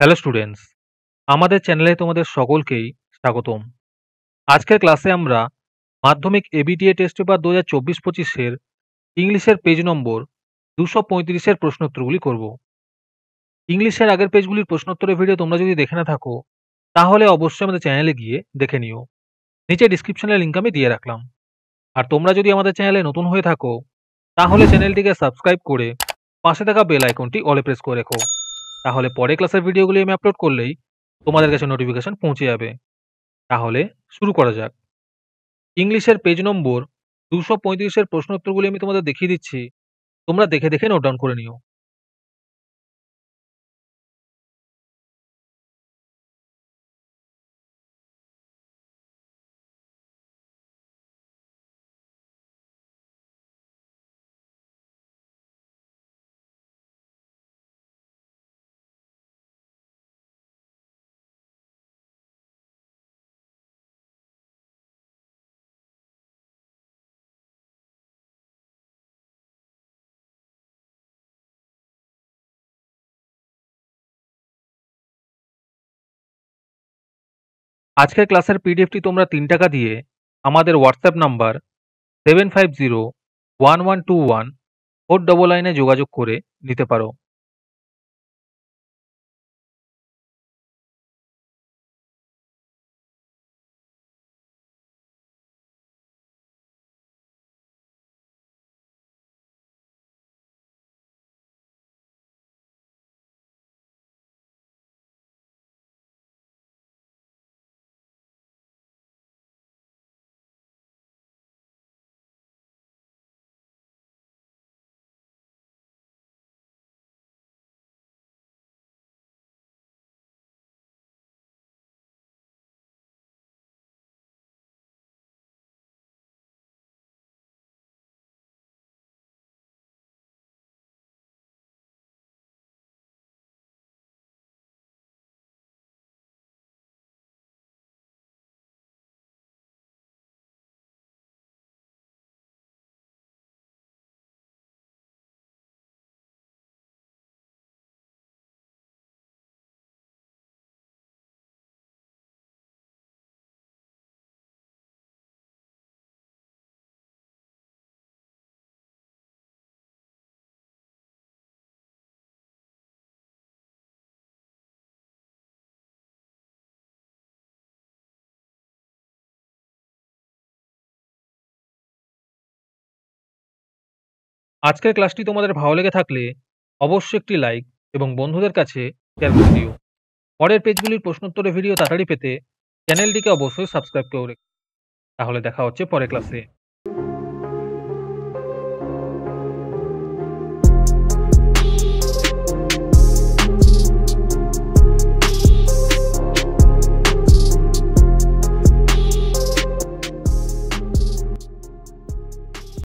Hello students, আমাদের চ্যানেলে তোমাদের সকলকেই স্বাগতম। আজকের ক্লাসে আমরা মাধ্যমিক এবিটিএ টেস্ট পেপার 2024-25 ইংলিশের পেজ নম্বর 235 এর প্রশ্নোত্তরগুলি করব। ইংলিশের আগের পেজগুলির প্রশ্নোত্তরের ভিডিও তোমরা যদি দেখে না থাকো তাহলে অবশ্যই আমাদের চ্যানেলে গিয়ে দেখে নিও। নিচে ডিসক্রিপশনে লিঙ্ক আমি দিয়ে রাখলাম। আর তোমরা যদি আমাদের চ্যানেলে নতুন হয়ে থাকো তাহলে চ্যানেলটিকে সাবস্ক্রাইব করে পাশে থাকা বেল আইকনটি অলে প্রেস করে রেখো। তাহলে পরে ক্লাসের ভিডিওগুলি আমি আপলোড করলেই তোমাদের কাছে নোটিফিকেশন পৌঁছে যাবে। তাহলে শুরু করা যাক। ইংলিশের পেজ নম্বর 235 এর প্রশ্নোত্তরগুলি আমি তোমাদের দেখিয়ে দিচ্ছি। তোমরা দেখে দেখে নোট ডাউন করে নিও। আজকের ক্লাসের পিডিএফটি তোমরা 3 টাকা দিয়ে আমাদের হোয়াটসঅ্যাপ নাম্বার 7501121499 এ যোগাযোগ করে নিতে পারো। আজকের ক্লাসটি তোমাদের ভালো লেগে থাকলে অবশ্যই একটি লাইক এবং বন্ধুদের কাছে শেয়ার করে দিও। পরের পেজগুলির প্রশ্নোত্তরের ভিডিও তাড়াতাড়ি পেতে চ্যানেলটিকে অবশ্যই সাবস্ক্রাইব করে রেখো। তাহলে দেখা হচ্ছে পরের ক্লাসে।